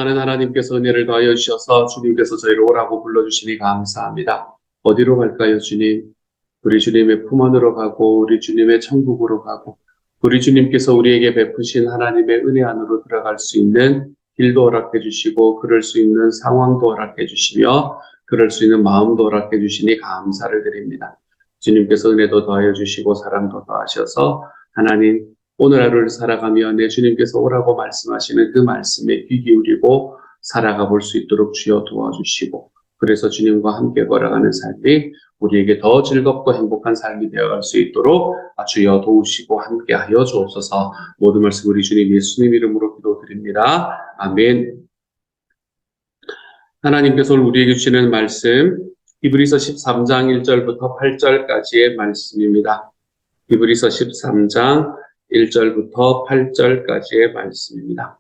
사랑하는 하나님께서 은혜를 더하여 주셔서 주님께서 저희를 오라고 불러주시니 감사합니다. 어디로 갈까요, 주님? 우리 주님의 품 안으로 가고 우리 주님의 천국으로 가고 우리 주님께서 우리에게 베푸신 하나님의 은혜 안으로 들어갈 수 있는 길도 허락해 주시고 그럴 수 있는 상황도 허락해 주시며 그럴 수 있는 마음도 허락해 주시니 감사를 드립니다. 주님께서 은혜도 더하여 주시고 사랑도 더하셔서 하나님 오늘 하루를 살아가며 내 주님께서 오라고 말씀하시는 그 말씀에 귀 기울이고 살아가 볼 수 있도록 주여 도와주시고 그래서 주님과 함께 걸어가는 삶이 우리에게 더 즐겁고 행복한 삶이 되어갈 수 있도록 주여 도우시고 함께하여 주옵소서. 모든 말씀 우리 주님 예수님 이름으로 기도드립니다. 아멘. 하나님께서 우리에게 주시는 말씀 히브리서 13장 1절부터 8절까지의 말씀입니다. 히브리서 13장 1절부터 8절까지의 말씀입니다.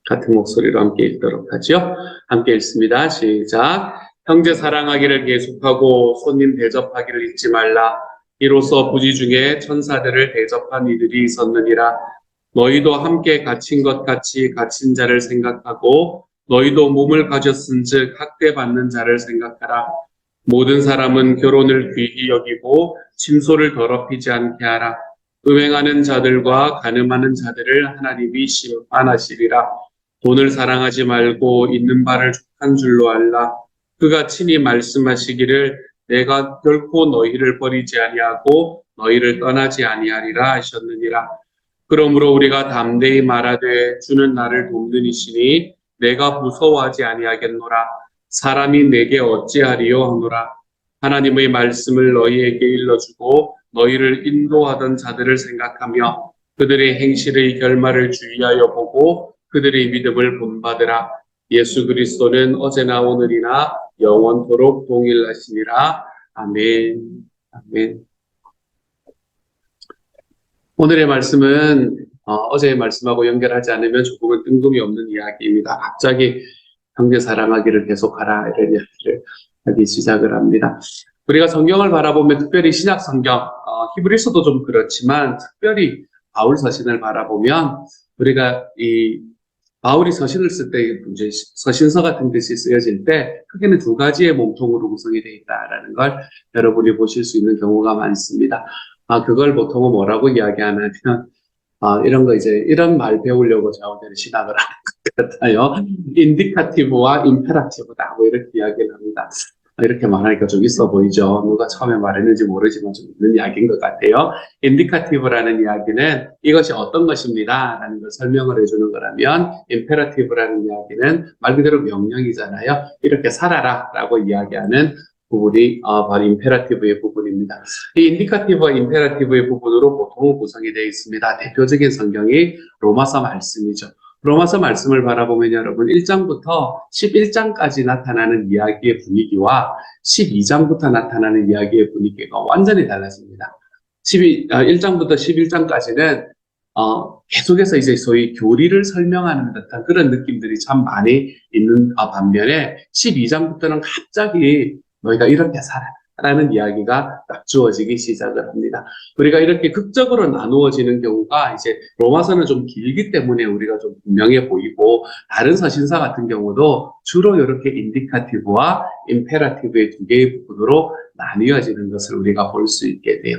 같은 목소리로 함께 읽도록 하죠. 함께 읽습니다. 시작. 형제 사랑하기를 계속하고 손님 대접하기를 잊지 말라. 이로써 부지 중에 천사들을 대접한 이들이 있었느니라. 너희도 함께 갇힌 것 같이 갇힌 자를 생각하고 너희도 몸을 가졌은즉 학대받는 자를 생각하라. 모든 사람은 결혼을 귀히 여기고 침소를 더럽히지 않게 하라. 음행하는 자들과 간음하는 자들을 하나님이 심판하시리라. 돈을 사랑하지 말고 있는 바를 족한 줄로 알라. 그가 친히 말씀하시기를 내가 결코 너희를 버리지 아니하고 너희를 떠나지 아니하리라 하셨느니라. 그러므로 우리가 담대히 말하되 주는 나를 돕는 이시니 내가 무서워하지 아니하겠노라. 사람이 내게 어찌하리요 하노라. 하나님의 말씀을 너희에게 일러주고 너희를 인도하던 자들을 생각하며 그들의 행실의 결말을 주의하여 보고 그들의 믿음을 본받으라. 예수 그리스도는 어제나 오늘이나 영원토록 동일하시니라. 아멘. 아멘. 오늘의 말씀은 어제의 말씀하고 연결하지 않으면 조금은 뜬금이 없는 이야기입니다. 갑자기 형제 사랑하기를 계속하라 이런 이야기를 하기 시작을 합니다. 우리가 성경을 바라보면 특별히 신약 성경, 히브리서도 좀 그렇지만 특별히 바울 서신을 바라보면 우리가 이 바울이 서신을 쓸 때 이제 서신서 같은 뜻이 쓰여질 때 크게는 두 가지의 몸통으로 구성이 되어 있다라는 걸 여러분이 보실 수 있는 경우가 많습니다. 그걸 보통은 뭐라고 이야기하면 이런 거 이제 이런 말 배우려고 제가 오늘 신학을 하는 것 같아요. 인디카티브와 임페라티브다 뭐 이렇게 이야기를 합니다. 이렇게 말하니까 좀 있어 보이죠. 누가 처음에 말했는지 모르지만 좀 있는 이야기인 것 같아요. 인디카티브라는 이야기는 이것이 어떤 것입니다 라는 걸 설명을 해주는 거라면 임페라티브라는 이야기는 말 그대로 명령이잖아요. 이렇게 살아라 라고 이야기하는 부분이 바로 임페라티브의 부분입니다. 이 인디카티브와 임페라티브의 부분으로 보통 구성이 되어 있습니다. 대표적인 성경이 로마서 말씀이죠. 로마서 말씀을 바라보면 여러분 1장부터 11장까지 나타나는 이야기의 분위기와 12장부터 나타나는 이야기의 분위기가 완전히 달라집니다. 1장부터 11장까지는 계속해서 이제 소위 교리를 설명하는 듯한 그런 느낌들이 참 많이 있는 반면에 12장부터는 갑자기 너희가 이렇게 살아라는 이야기가 딱 주어지기 시작을 합니다. 우리가 이렇게 극적으로 나누어지는 경우가 이제 로마서는 좀 길기 때문에 우리가 좀 분명해 보이고 다른 서신사 같은 경우도 주로 이렇게 인디카티브와 임페라티브의 두 개의 부분으로 나뉘어지는 것을 우리가 볼 수 있게 돼요.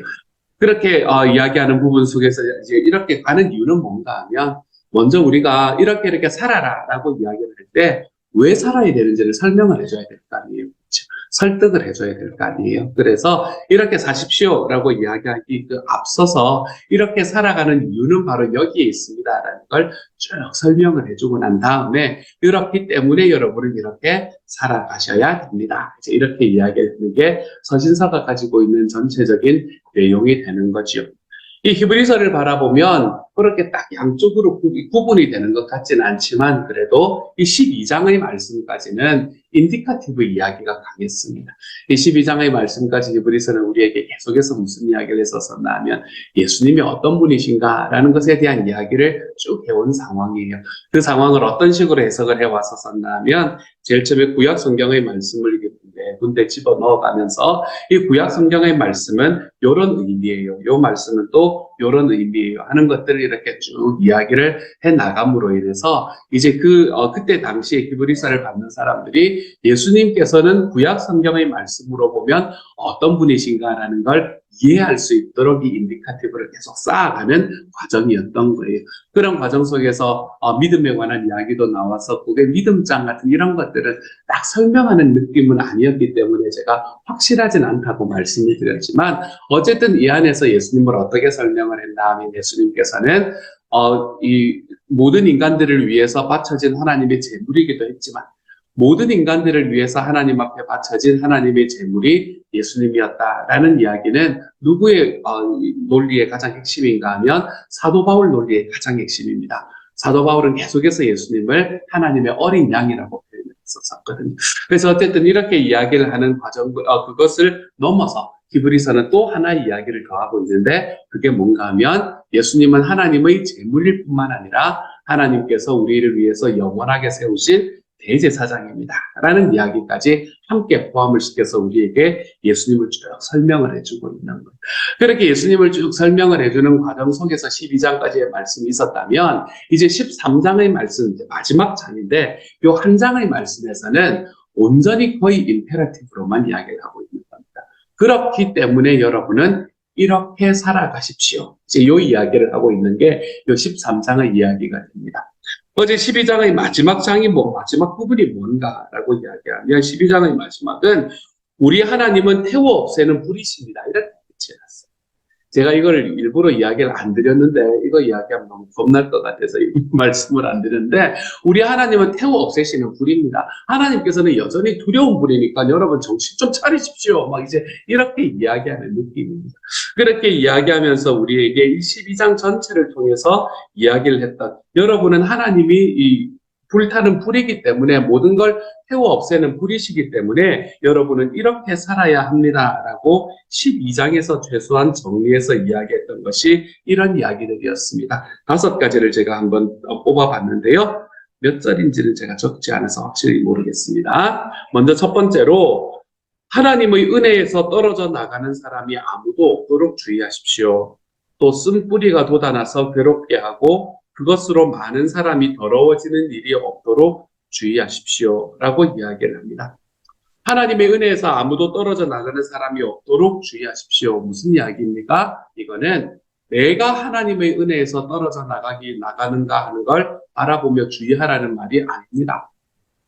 그렇게 이야기하는 부분 속에서 이제 이렇게 가는 이유는 뭔가 하면 먼저 우리가 이렇게 살아라라고 이야기를 할 때 왜 살아야 되는지를 설명을 해줘야 될 거 아니에요. 그렇죠? 설득을 해줘야 될 거 아니에요. 그래서 이렇게 사십시오라고 이야기하기 앞서서 이렇게 살아가는 이유는 바로 여기에 있습니다라는 걸 쭉 설명을 해주고 난 다음에 이렇기 때문에 여러분은 이렇게 살아가셔야 됩니다. 이제 이렇게 이야기하는 게 서신서가 가지고 있는 전체적인 내용이 되는 거죠. 이 히브리서를 바라보면 그렇게 딱 양쪽으로 구분이 되는 것 같지는 않지만 그래도 이 12장의 말씀까지는 인디카티브 이야기가 강했습니다. 이 12장의 말씀까지 히브리서는 우리에게 계속해서 무슨 이야기를 했었었나 하면 예수님이 어떤 분이신가라는 것에 대한 이야기를 쭉 해온 상황이에요. 그 상황을 어떤 식으로 해석을 해왔었었나 하면 제일 처음에 구약 성경의 말씀을 군데 집어넣어가면서 이 구약 성경의 말씀은 요런 의미예요. 요 말씀은 또 요런 의미예요. 하는 것들을 이렇게 쭉 이야기를 해 나감으로 인해서 이제 그때 당시에 히브리서를 받는 사람들이 예수님께서는 구약 성경의 말씀으로 보면 어떤 분이신가라는 걸 이해할 수 있도록 이 인디카티브를 계속 쌓아가는 과정이었던 거예요. 그런 과정 속에서 믿음에 관한 이야기도 나와서 그게 믿음장 같은 이런 것들은 딱 설명하는 느낌은 아니었기 때문에 제가 확실하진 않다고 말씀을 드렸지만 어쨌든 이 안에서 예수님을 어떻게 설명을 했나 하면 예수님께서는 이 모든 인간들을 위해서 바쳐진 하나님의 제물이기도 했지만 모든 인간들을 위해서 하나님 앞에 바쳐진 하나님의 제물이 예수님이었다라는 이야기는 누구의 논리의 가장 핵심인가 하면 사도 바울 논리의 가장 핵심입니다. 사도 바울은 계속해서 예수님을 하나님의 어린 양이라고 표현했었거든요. 그래서 어쨌든 이렇게 이야기를 하는 과정, 그것을 넘어서 히브리서는 또 하나의 이야기를 더하고 있는데 그게 뭔가 하면 예수님은 하나님의 제물일 뿐만 아니라 하나님께서 우리를 위해서 영원하게 세우신 대제사장입니다. 라는 이야기까지 함께 포함을 시켜서 우리에게 예수님을 쭉 설명을 해주고 있는 거예요. 그렇게 예수님을 쭉 설명을 해주는 과정 속에서 12장까지의 말씀이 있었다면 이제 13장의 말씀, 이제 마지막 장인데 이 한 장의 말씀에서는 온전히 거의 임페라티브로만 이야기를 하고 있는 겁니다. 그렇기 때문에 여러분은 이렇게 살아가십시오. 이제 이 이야기를 하고 있는 게 이 13장의 이야기가 됩니다. 어제 12장의 마지막 장이 마지막 부분이 뭔가라고 이야기하면 12장의 마지막은 우리 하나님은 태워 없애는 불이십니다. 이렇게 끝이 났어요. 제가 이걸 일부러 이야기를 안 드렸는데 이거 이야기하면 너무 겁날 것 같아서 이 말씀을 안 드렸는데 우리 하나님은 태워 없애시는 불입니다. 하나님께서는 여전히 두려운 불이니까 여러분 정신 좀 차리십시오. 막 이제 이렇게 이야기하는 느낌입니다. 그렇게 이야기하면서 우리에게 이 12장 전체를 통해서 이야기를 했던 여러분은 하나님이 이 불타는 불이기 때문에 모든 걸 태워 없애는 불이시기 때문에 여러분은 이렇게 살아야 합니다라고 12장에서 최소한 정리해서 이야기했던 것이 이런 이야기들이었습니다. 5가지를 제가 한번 뽑아봤는데요. 몇 절인지는 제가 적지 않아서 확실히 모르겠습니다. 먼저 첫 번째로 하나님의 은혜에서 떨어져 나가는 사람이 아무도 없도록 주의하십시오. 또 쓴뿌리가 돋아나서 괴롭게 하고 그것으로 많은 사람이 더러워지는 일이 없도록 주의하십시오. 라고 이야기를 합니다. 하나님의 은혜에서 아무도 떨어져 나가는 사람이 없도록 주의하십시오. 무슨 이야기입니까? 이거는 내가 하나님의 은혜에서 떨어져 나가는가 하는 걸 알아보며 주의하라는 말이 아닙니다.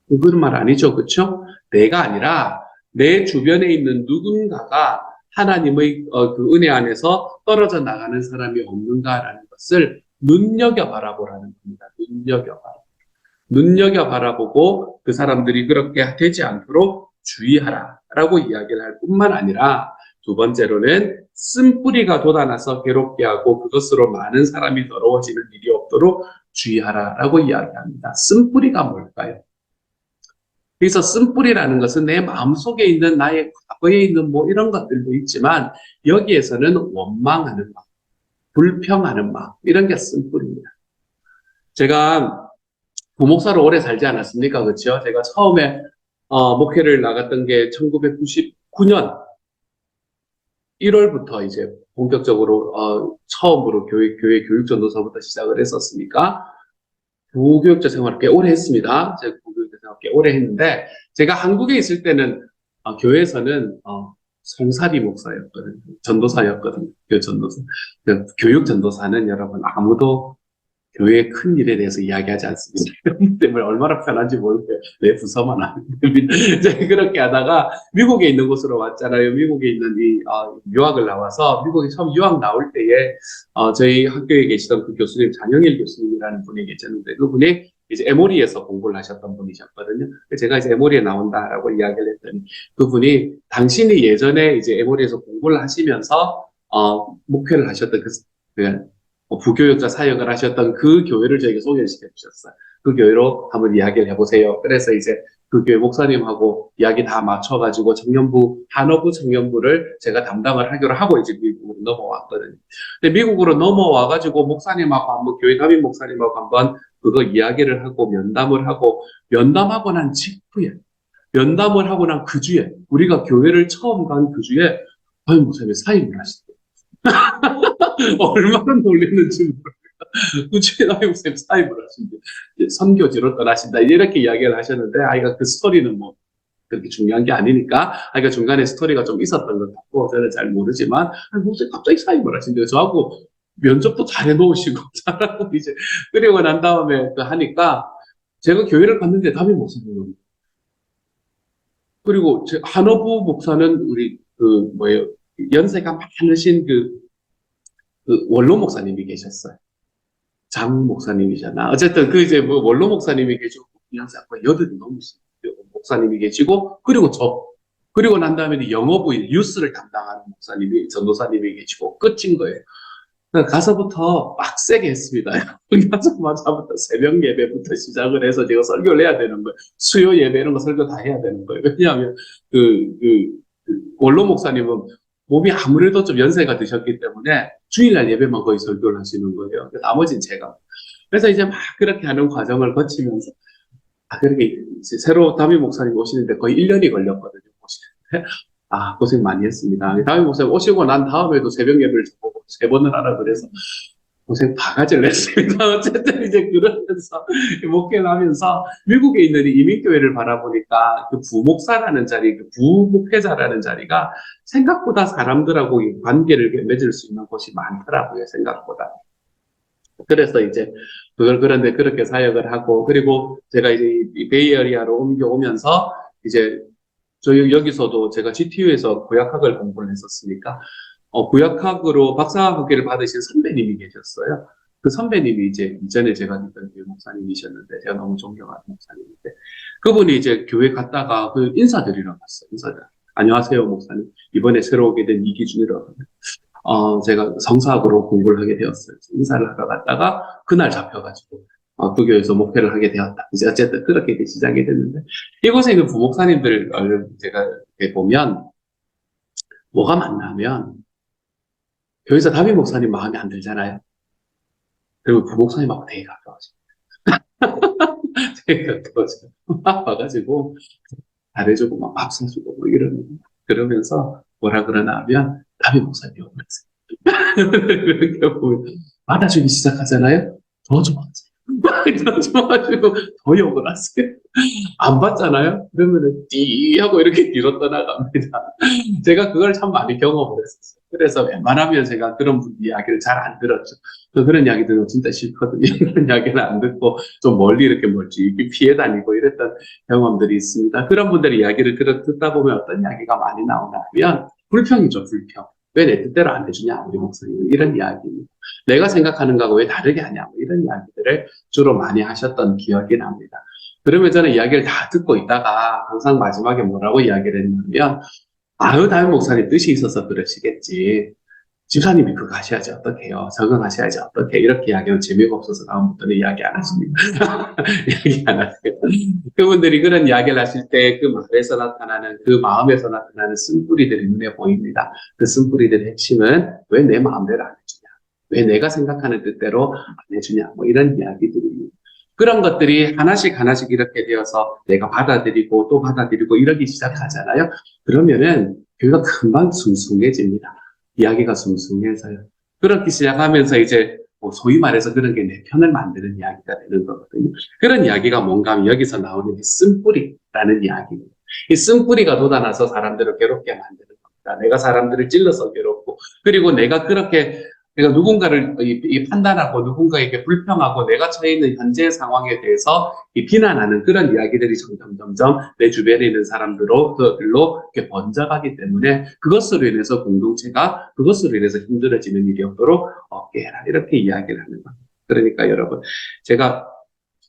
그런 말 아니죠. 그렇죠? 내가 아니라 내 주변에 있는 누군가가 하나님의 그 은혜 안에서 떨어져 나가는 사람이 없는가라는 것을 눈여겨 바라보라는 겁니다. 눈여겨 바라보고 그 사람들이 그렇게 되지 않도록 주의하라라고 이야기를 할 뿐만 아니라 두 번째로는 쓴뿌리가 돋아나서 괴롭게 하고 그것으로 많은 사람이 더러워지는 일이 없도록 주의하라라고 이야기합니다. 쓴뿌리가 뭘까요? 그래서 쓴뿌리라는 것은 내 마음속에 있는 나의 과거에 있는 뭐 이런 것들도 있지만 여기에서는 원망하는 마음, 불평하는 마음 이런 게 쓴뿌리입니다. 제가 부목사로 오래 살지 않았습니까? 그렇죠? 제가 처음에 목회를 나갔던 게 1999년 1월부터 이제 본격적으로 처음으로 교회 교육 전도서부터 시작을 했었으니까 부교육자 생활을 꽤 오래 했습니다. 제가 부교육자 생활을 꽤 오래 했는데 제가 한국에 있을 때는 교회에서는 송사리 목사였거든요. 전도사였거든요. 전도사. 교육 전도사는 여러분 아무도 교회의 큰 일에 대해서 이야기하지 않습니다. 그렇기 때문에 얼마나 편한지 모르겠어요. 내 부서만 하면 됩니다. 그렇게 하다가 미국에 있는 곳으로 왔잖아요. 미국에 있는 유학을 나와서 미국에 처음 유학 나올 때에 저희 학교에 계시던 그 교수님, 장영일 교수님이라는 분이 계셨는데 그분이 이제 에모리에서 공부를 하셨던 분이셨거든요. 제가 이제 에모리에 나온다라고 이야기를 했더니 그분이 당신이 예전에 이제 에모리에서 공부를 하시면서 목회를 하셨던 부교육자 사역을 하셨던 그 교회를 저에게 소개시켜 주셨어요. 그 교회로 한번 이야기를 해보세요. 그래서 이제 그 교회 목사님하고 이야기 다 맞춰가지고 한어부 청년부를 제가 담당을 하기로 하고 이제 미국으로 넘어왔거든요. 근데 미국으로 넘어와가지고 목사님하고 한번 교회 담임 목사님하고 한번 그거 이야기를 하고 면담하고 난 직후에 면담을 하고 난 그 주에 우리가 교회를 처음 간 그 주에 담임 목사님이 사임을 하시더라고요. 얼마나 놀랐는지 모르겠어요. 꾸준히 담임 목사님 사임을 하신대. 선교지로 떠나신다. 이렇게 이야기를 하셨는데, 아이가 그 스토리는 뭐, 그렇게 중요한 게 아니니까, 아이가 중간에 스토리가 좀 있었던 것 같고, 저는 잘 모르지만, 목사님 갑자기 사임을 하신대요. 저하고 면접도 잘 해놓으시고, 잘하고, 이제, 그리고 난 다음에 그 하니까, 제가 교회를 갔는데 담임 목사님, 그리고 한어부 목사는 우리, 뭐예요, 연세가 많으신 그 원로 목사님이 계셨어요. 장 목사님이잖아. 어쨌든 그 이제 뭐 원로 목사님이 계시고, 연세가 여든이 넘으신 목사님이 계시고, 그리고 그리고 난 다음에 영어부 뉴스를 담당하는 목사님이, 전도사님이 계시고, 끝인 거예요. 가서부터 빡세게 했습니다. 가자마자부터 새벽 예배부터 시작을 해서 제가 설교를 해야 되는 거예요. 수요 예배 이런 거 설교 다 해야 되는 거예요. 왜냐하면 원로 목사님은 몸이 아무래도 좀 연세가 드셨기 때문에 주일날 예배만 거의 설교를 하시는 거예요. 나머지는 제가. 그래서 이제 막 그렇게 하는 과정을 거치면서, 그렇게 새로 담임 목사님 오시는데 거의 1년이 걸렸거든요. 오시는데. 고생 많이 했습니다. 담임 목사님 오시고 난 다음에도 새벽 예배를 보고 3번을 하라 그래서 고생 바가지를 했습니다. 어쨌든 이제 그러면서 목회를 하면서 미국에 있는 이민교회를 바라보니까 그 부목사라는 자리, 그 부목회자라는 자리가 생각보다 사람들하고 관계를 맺을 수 있는 곳이 많더라고요, 생각보다. 그래서 이제 그런데 그렇게 사역을 하고, 그리고 제가 이제 이 베이에리아로 옮겨오면서 이제 여기서도 제가 GTU에서 구약학을 공부를 했었으니까, 구약학으로 박사학위를 받으신 선배님이 계셨어요. 그 선배님이 이제 이전에 제가 듣던 교회 목사님이셨는데, 제가 너무 존경하는 목사님인데, 그분이 이제 교회 갔다가 그 인사드리러 갔어요. 안녕하세요, 목사님. 이번에 새로 오게 된 이기준이라고 합니다. 제가 성사학으로 공부를 하게 되었어요. 인사를 하러 갔다가 그날 잡혀가지고, 그 교회에서 목회를 하게 되었다. 이제 어쨌든 그렇게 시작이 됐는데, 이곳에 있는 부목사님들 제가 보면, 뭐가 많냐면, 교회에서 담임 목사님 마음에 안 들잖아요. 그리고 부목사님하고 되게 가까워져요. 되게 가까워져요. 와가지고, 잘해주고, 막 밥 사주고, 뭐 그러면서 뭐라 그러나 하면, 담임 목사님 오면서. 그렇게 보면, 받아주기 시작하잖아요? 더 좋아하세요. 더 좋아가지고, 더 욕을 하세요. 안 받잖아요? 그러면은, 띠 하고 이렇게 뒤로 떠나갑니다. 제가 그걸 참 많이 경험을 했었어요. 그래서 웬만하면 제가 그런 분 이야기를 잘 안 들었죠. 그런 이야기 들으면 진짜 싫거든요. 그런 이야기는 안 듣고 좀 멀리 이렇게 멀지 피해 다니고 이랬던 경험들이 있습니다. 그런 분들의 이야기를 듣다 보면 어떤 이야기가 많이 나오나 하면 불평이죠, 불평. 왜 내 뜻대로 안 해주냐, 우리 목사님은. 이런 이야기입니다. 내가 생각하는 거하고 왜 다르게 하냐, 뭐 이런 이야기들을 주로 많이 하셨던 기억이 납니다. 그러면 저는 이야기를 다 듣고 있다가 항상 마지막에 뭐라고 이야기를 했냐면, 담임 목사님 뜻이 있어서 그러시겠지. 집사님이 그거 하셔야지 어떡해요. 적응하셔야지 어떡해. 이렇게 이야기하면 재미가 없어서 다음부터는 이야기 안 하십니다. 이야기 안 하세요. 그분들이 그런 이야기를 하실 때 그 말에서 나타나는, 그 마음에서 나타나는 쓴뿌리들이 눈에 보입니다. 그 쓴뿌리들의 핵심은 왜 내 마음대로 안 해주냐. 왜 내가 생각하는 뜻대로 안 해주냐. 뭐 이런 이야기들입니다. 그런 것들이 하나씩 하나씩 이렇게 되어서 내가 받아들이고 또 받아들이고 이러기 시작하잖아요. 그러면은 교회가 금방 숭숭해집니다. 이야기가 숭숭해서요. 그렇게 시작하면서 이제 소위 말해서 그런 게 내 편을 만드는 이야기가 되는 거거든요. 그런 이야기가 뭔가 하면 여기서 나오는 이 쓴뿌리라는 이야기입니다. 이 쓴뿌리가 돋아나서 사람들을 괴롭게 만드는 겁니다. 내가 사람들을 찔러서 괴롭고, 그리고 내가 누군가를 판단하고 누군가에게 불평하고 내가 처해 있는 현재 상황에 대해서 비난하는 그런 이야기들이 점점 내 주변에 있는 사람들로 이렇게 번져가기 때문에 그것으로 인해서 공동체가 그것으로 인해서 힘들어지는 일이 없도록 없게 해라. 이렇게 이야기를 하는 겁니다. 그러니까 여러분, 제가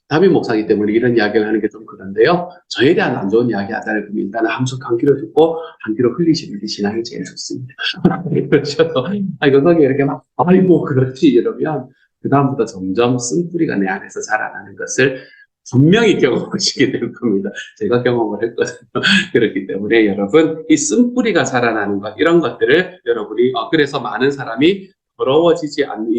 담임 목사이기 때문에 이런 이야기를 하는 게 좀 그런데요. 저에 대한 안 좋은 이야기 하잖아요. 그럼 일단은 한 귀로 듣고 한 귀로 흘리시는 게 신앙이 제일 좋습니다. 그렇죠. 거기 이렇게 막 아이고 그렇지 이러면 그 다음부터 점점 쓴뿌리가 내 안에서 자라나는 것을 분명히 경험하시게 될 겁니다. 제가 경험을 했거든요. 그렇기 때문에 여러분, 이 쓴뿌리가 자라나는 것, 이런 것들을 여러분이 그래서 많은 사람이 더러워지지 않는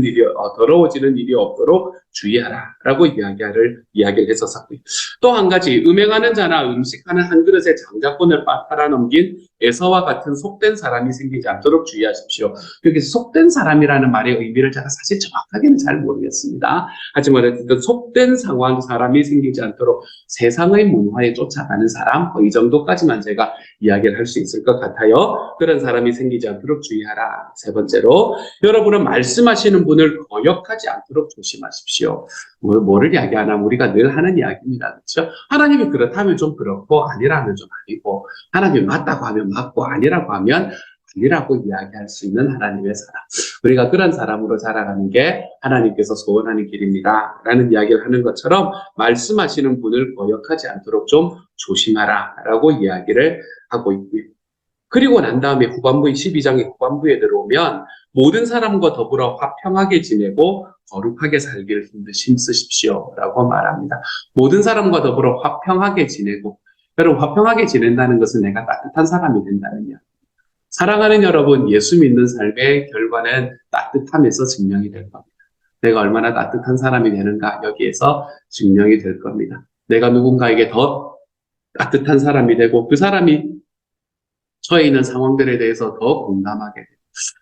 일이, 더러워지는 일이 없도록 주의하라 라고 이야기를 했었고요. 또 한 가지, 음행하는 자나 음식하는 한 그릇에 장자권을 팔아넘긴 에서와 같은 속된 사람이 생기지 않도록 주의하십시오. 여기서 속된 사람이라는 말의 의미를 제가 사실 정확하게는 잘 모르겠습니다. 하지만 어쨌든 속된 사람이 생기지 않도록 세상의 문화에 쫓아가는 사람, 이 정도까지만 제가 이야기를 할 수 있을 것 같아요. 그런 사람이 생기지 않도록 주의하라. 세 번째로, 여러분은 말씀하시는 분을 거역하지 않도록 조심하십시오. 뭐를 이야기하나 우리가 늘 하는 이야기입니다. 그렇죠? 하나님이 그렇다면 좀 그렇고 아니라면 좀 아니고, 하나님이 맞다고 하면 맞고 아니라고 하면 아니라고 이야기할 수 있는 하나님의 사람. 우리가 그런 사람으로 자라가는 게 하나님께서 소원하는 길입니다. 라는 이야기를 하는 것처럼 말씀하시는 분을 거역하지 않도록 좀 조심하라 라고 이야기를 하고 있고요. 그리고 난 다음에 후반부 12장의 후반부에 들어오면 모든 사람과 더불어 화평하게 지내고 거룩하게 살기를 힘쓰십시오 라고 말합니다. 모든 사람과 더불어 화평하게 지내고, 여러분 화평하게 지낸다는 것은 내가 따뜻한 사람이 된다는 이야기. 사랑하는 여러분, 예수 믿는 삶의 결과는 따뜻함에서 증명이 될 겁니다. 내가 얼마나 따뜻한 사람이 되는가 여기에서 증명이 될 겁니다. 내가 누군가에게 더 따뜻한 사람이 되고 그 사람이 처해 있는 상황들에 대해서 더 공감하게 되고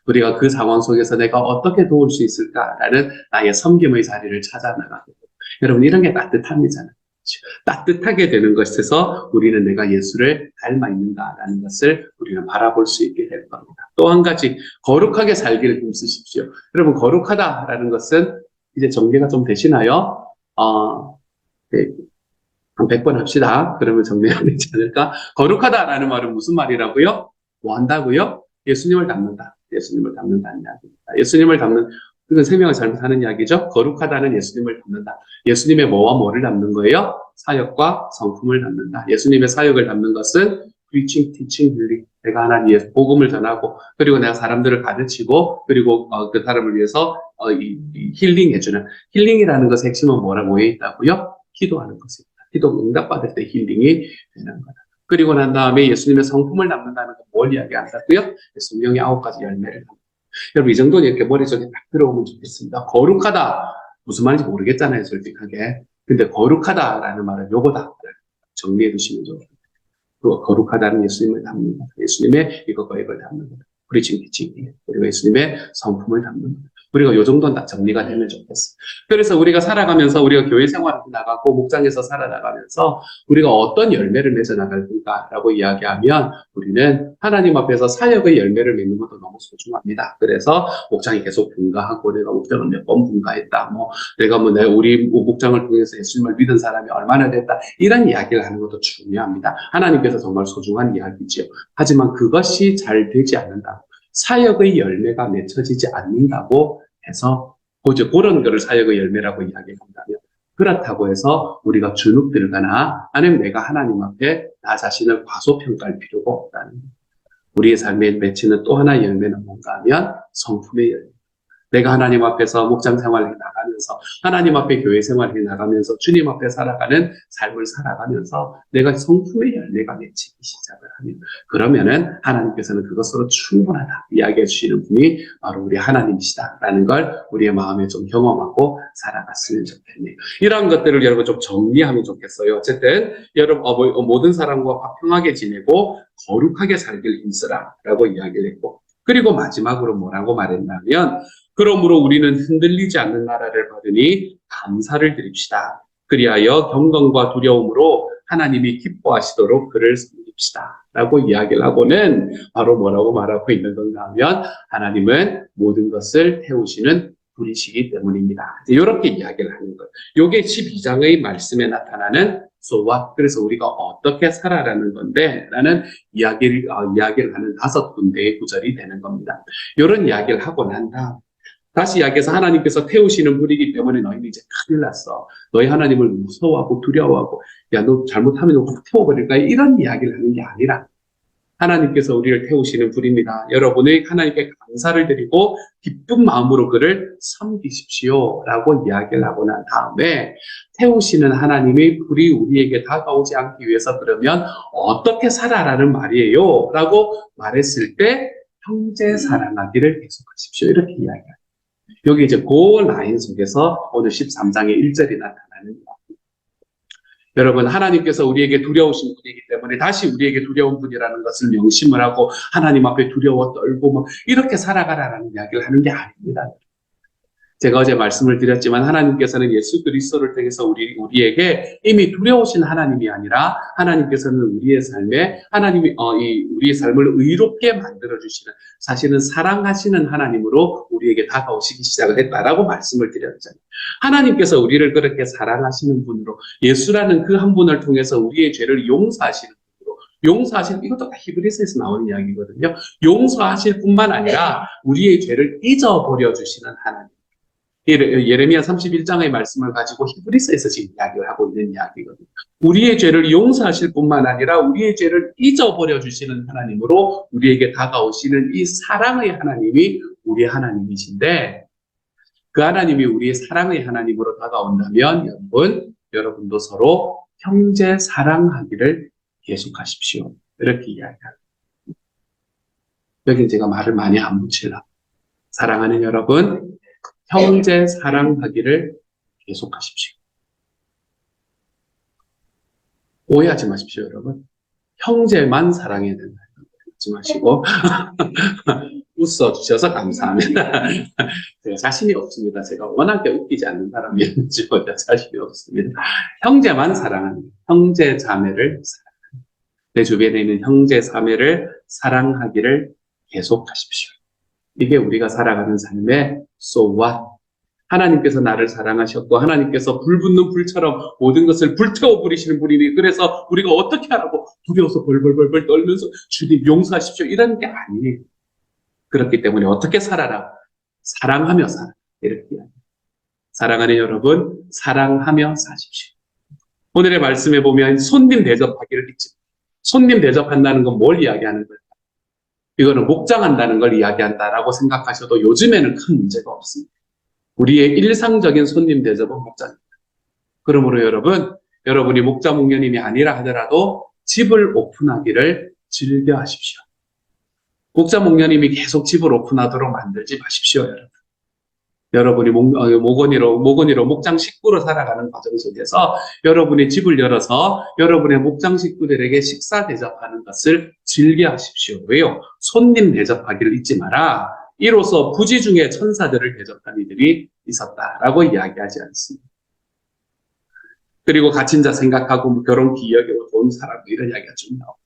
우리가 그 상황 속에서 내가 어떻게 도울 수 있을까라는 나의 섬김의 자리를 찾아 나가게 되고 여러분 이런 게 따뜻함이잖아요. 따뜻하게 되는 것에서 우리는 내가 예수를 닮아 있는가라는 것을 우리는 바라볼 수 있게 될 겁니다. 또 한 가지, 거룩하게 살기를 힘쓰십시오. 여러분 거룩하다라는 것은 이제 정리가 좀 되시나요? 네. 한 100번 합시다. 그러면 정리가 되지 않을까? 거룩하다라는 말은 무슨 말이라고요? 뭐 한다고요? 예수님을 닮는다. 예수님을 닮는다는 이야기입니다. 예수님을 닮는, 그건 생명을 잘못하는 이야기죠. 거룩하다는 예수님을 닮는다. 예수님의 뭐와 뭐를 닮는 거예요? 사역과 성품을 닮는다. 예수님의 사역을 닮는 것은 preaching, teaching, healing. 내가 하나님의 복음을 전하고 그리고 내가 사람들을 가르치고 그리고 그 사람을 위해서 힐링해주는, 힐링이라는 것의 핵심은 뭐에 있다고요? 기도하는 것입니다. 기도 응답받을 때 힐링이 되는 거다. 그리고 난 다음에 예수님의 성품을 담는다는 건 뭘 이야기한다고요? 성령의 9가지 열매를 담는다. 여러분 이 정도는 이렇게 머릿속에 딱 들어오면 좋겠습니다. 거룩하다. 무슨 말인지 모르겠잖아요, 솔직하게. 근데 거룩하다라는 말은 요거다. 정리해 두시면 좋겠습니다. 거룩하다는 예수님을 담는 것. 예수님의 이것과 이걸 담는 것. 프리칭, 티칭. 그리고 예수님의 성품을 담는 것. 우리가 요 정도는 다 정리가 되면 좋겠어요. 그래서 우리가 살아가면서 우리가 교회 생활을 나가고 목장에서 살아나가면서 우리가 어떤 열매를 맺어 나갈 건가라고 이야기하면 우리는 하나님 앞에서 사역의 열매를 맺는 것도 너무 소중합니다. 그래서 목장이 계속 분가하고 내가 목장을 몇 번 분가했다. 내가 우리 목장을 통해서 예수님을 믿은 사람이 얼마나 됐다. 이런 이야기를 하는 것도 중요합니다. 하나님께서 정말 소중한 이야기지요. 하지만 그것이 잘 되지 않는다. 사역의 열매가 맺혀지지 않는다고 해서 그런 거를 사역의 열매라고 이야기한다면 그렇다고 해서 우리가 주눅들거나 아니면 내가 하나님 앞에 나 자신을 과소평가할 필요가 없다는 거예요. 우리의 삶에 맺히는 또 하나의 열매는 뭔가 하면 성품의 열매. 내가 하나님 앞에서 목장 생활을 나가면서 하나님 앞에 교회 생활을 나가면서 주님 앞에 살아가는 삶을 살아가면서 내가 성품의 열매가 맺히기 시작을 하면 그러면은 하나님께서는 그것으로 충분하다 이야기해 주시는 분이 바로 우리 하나님이시다라는 걸 우리의 마음에 좀 경험하고 살아갔으면 좋겠네요. 이러한 것들을 여러분 좀 정리하면 좋겠어요. 어쨌든 여러분 모든 사람과 화평하게 지내고 거룩하게 살기를 힘쓰라라고 이야기를 했고 그리고 마지막으로 뭐라고 말했냐면 그러므로 우리는 흔들리지 않는 나라를 받으니 감사를 드립시다. 그리하여 경건과 두려움으로 하나님이 기뻐하시도록 그를 섬깁시다. 라고 이야기를 하고는 바로 뭐라고 말하고 있는 건가 하면 하나님은 모든 것을 태우시는 분이시기 때문입니다. 이렇게 이야기를 하는 거예요. 이게 12장의 말씀에 나타나는 소와 그래서 우리가 어떻게 살아라는 건데 라는 이야기를 하는 5군데의 구절이 되는 겁니다. 이런 이야기를 하고 난 다음 다시 이야기해서 하나님께서 태우시는 분이기 때문에 너희는 이제 큰일 났어. 너희 하나님을 무서워하고 두려워하고 야, 너 잘못하면 확 태워버릴까? 이런 이야기를 하는 게 아니라 하나님께서 우리를 태우시는 분입니다. 여러분의 하나님께 감사를 드리고 기쁜 마음으로 그를 섬기십시오. 라고 이야기를 하고 난 다음에 태우시는 하나님의 불이 우리에게 다가오지 않기 위해서 그러면 어떻게 살아라는 말이에요. 라고 말했을 때 형제 사랑하기를 계속하십시오. 이렇게 이야기합니다. 여기 이제 그 라인 속에서 오늘 13장의 1절이 나타나는 거예요. 여러분, 하나님께서 우리에게 두려우신 분이기 때문에 다시 우리에게 두려운 분이라는 것을 명심을 하고 하나님 앞에 두려워 떨고 뭐 이렇게 살아가라라는 이야기를 하는 게 아닙니다. 제가 어제 말씀을 드렸지만 하나님께서는 예수 그리스도를 통해서 우리에게 이미 두려우신 하나님이 아니라 하나님께서는 우리의 삶에 우리의 삶을 의롭게 만들어 주시는, 사실은 사랑하시는 하나님으로 우리에게 다가오시기 시작을 했다라고 말씀을 드렸잖아요. 하나님께서 우리를 그렇게 사랑하시는 분으로, 예수라는 그 한 분을 통해서 우리의 죄를 용서하시는 분으로, 이것도 다 히브리서에서 나오는 이야기거든요. 용서하실 뿐만 아니라 우리의 죄를 잊어버려 주시는 하나님. 예레미야 31장의 말씀을 가지고 히브리서에서 지금 이야기를 하고 있는 이야기거든요. 우리의 죄를 용서하실 뿐만 아니라 우리의 죄를 잊어버려 주시는 하나님으로 우리에게 다가오시는 이 사랑의 하나님이 우리의 하나님이신데, 그 하나님이 우리의 사랑의 하나님으로 다가온다면 여러분도 서로 형제 사랑하기를 계속하십시오. 이렇게 이야기합니다. 여기 제가 말을 많이 안 붙이려고. 사랑하는 여러분, 형제 사랑하기를 계속하십시오. 오해하지 마십시오, 여러분. 형제만 사랑해야 된다. 하지 마시고 웃어주셔서 감사합니다. 제가 자신이 없습니다. 제가 워낙에 웃기지 않는 사람이었는지 자신이 없습니다. 형제만 사랑하는, 형제 자매를 사랑하는, 내 주변에 있는 형제 자매를 사랑하기를 계속하십시오. 이게 우리가 살아가는 삶의 so what? 하나님께서 나를 사랑하셨고 하나님께서 불붙는 불처럼 모든 것을 불태워 버리시는 분이니, 그래서 우리가 어떻게 하라고 두려워서 벌벌벌벌 떨면서 주님 용서하십시오 이런 게 아니에요. 그렇기 때문에 어떻게 살아라? 사랑하며 살아. 이렇게 이야기합니다. 사랑하는 여러분, 사랑하며 사십시오. 오늘의 말씀에 보면 손님 대접하기를 잊지 마십시오. 손님 대접한다는 건 뭘 이야기하는 거예요? 이거는 목장한다는 걸 이야기한다라고 생각하셔도 요즘에는 큰 문제가 없습니다. 우리의 일상적인 손님 대접은 목장입니다. 그러므로 여러분이 목자 목녀님이 아니라 하더라도 집을 오픈하기를 즐겨하십시오. 목자 목녀님이 계속 집을 오픈하도록 만들지 마십시오, 여러분. 여러분이 목원이로 목장 식구로 살아가는 과정 속에서 여러분의 집을 열어서 여러분의 목장 식구들에게 식사 대접하는 것을 즐겨하십시오. 왜요? 손님 대접하기를 잊지 마라. 이로써 부지 중에 천사들을 대접한 이들이 있었다라고 이야기하지 않습니다. 그리고 갇힌 자 생각하고 결혼 기여하고 돈 사람 이런 이야기가 좀 나옵니다.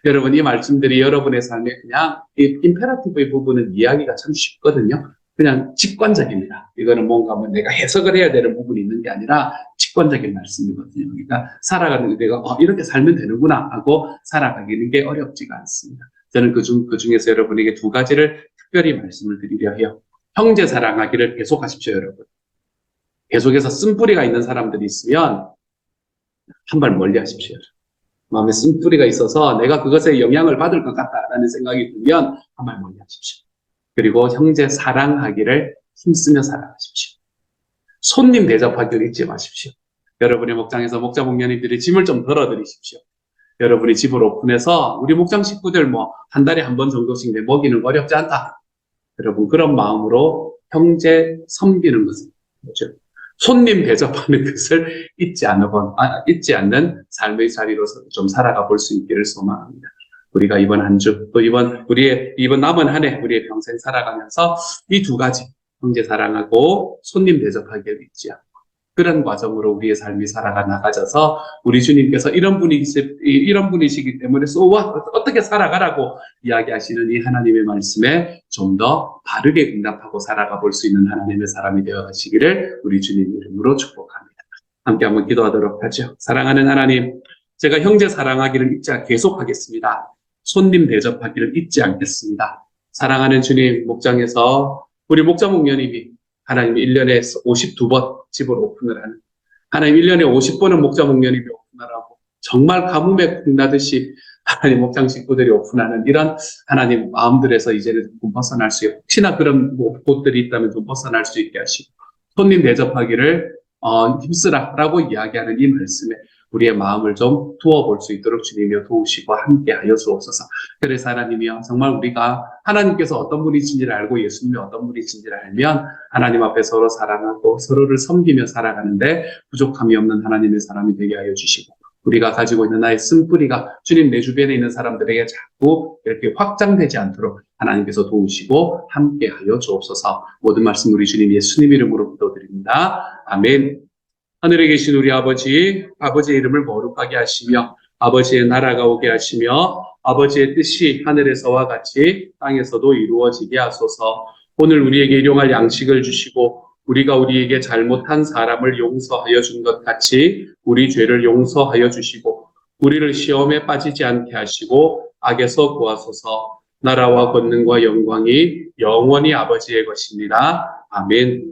여러분, 이 말씀들이 여러분의 삶에 그냥 이 임페라티브의 부분은 이야기가 참 쉽거든요. 그냥 직관적입니다. 이거는 뭔가 내가 해석을 해야 되는 부분이 있는 게 아니라 직관적인 말씀이거든요. 그러니까 살아가는 내가 이렇게 살면 되는구나 하고 살아가기는 게 어렵지가 않습니다. 저는 그 중에서 여러분에게 두 가지를 특별히 말씀을 드리려 해요. 형제 사랑하기를 계속하십시오, 여러분. 계속해서 쓴뿌리가 있는 사람들이 있으면 한 발 멀리 하십시오. 마음에 쓴뿌리가 있어서 내가 그것에 영향을 받을 것 같다라는 생각이 들면 한 발 멀리 하십시오. 그리고 형제 사랑하기를 힘쓰며 살아가십시오. 손님 대접하기를 잊지 마십시오. 여러분의 목장에서 목자 목녀님들이 짐을 좀 덜어드리십시오. 여러분이 집을 오픈해서 우리 목장 식구들 한 달에 한 번 정도씩 먹이는 거 어렵지 않다. 여러분, 그런 마음으로 형제 섬기는 것은 뭐죠? 손님 대접하는 것을 잊지 않는 삶의 자리로 좀 살아가 볼 수 있기를 소망합니다. 우리가 이번 한 주, 또 이번 남은 한 해, 우리의 평생 살아가면서 이 두 가지, 형제 사랑하고 손님 대접하기를 잊지 않고, 그런 과정으로 우리의 삶이 살아가 나가져서 우리 주님께서 이런 분이시기 때문에 어떻게 살아가라고 이야기하시는 이 하나님의 말씀에 좀 더 바르게 응답하고 살아가 볼 수 있는 하나님의 사람이 되어 가시기를 우리 주님 이름으로 축복합니다. 함께 한번 기도하도록 하죠. 사랑하는 하나님, 제가 형제 사랑하기를 계속하겠습니다. 손님 대접하기를 잊지 않겠습니다. 사랑하는 주님, 목장에서 우리 목자 목녀님이 하나님 1년에 52번 집을 오픈을 하는, 하나님 1년에 50번은 목자 목녀님이 오픈을 하고 정말 가뭄에 콩나듯이 하나님 목장 식구들이 오픈하는 이런 하나님 마음들에서 이제는 좀 벗어날 수 있게, 혹시나 그런 곳들이 있다면 좀 벗어날 수 있게 하시고 손님 대접하기를 힘쓰라라고 이야기하는 이 말씀에 우리의 마음을 좀 두어볼 수 있도록 주님이여 도우시고 함께하여 주옵소서. 그래서 하나님이여 정말 우리가 하나님께서 어떤 분이신지를 알고 예수님이 어떤 분이신지를 알면 하나님 앞에 서로 사랑하고 서로를 섬기며 살아가는데 부족함이 없는 하나님의 사람이 되게 하여 주시고 우리가 가지고 있는 나의 쓴뿌리가 주님 내 주변에 있는 사람들에게 자꾸 이렇게 확장되지 않도록 하나님께서 도우시고 함께하여 주옵소서. 모든 말씀 우리 주님 예수님 이름으로 기도드립니다. 아멘. 하늘에 계신 우리 아버지의 이름을 거룩하게 하시며 아버지의 나라가 오게 하시며 아버지의 뜻이 하늘에서와 같이 땅에서도 이루어지게 하소서. 오늘 우리에게 일용할 양식을 주시고 우리가 우리에게 잘못한 사람을 용서하여 준 것 같이 우리 죄를 용서하여 주시고 우리를 시험에 빠지지 않게 하시고 악에서 구하소서. 나라와 권능과 영광이 영원히 아버지의 것입니다. 아멘.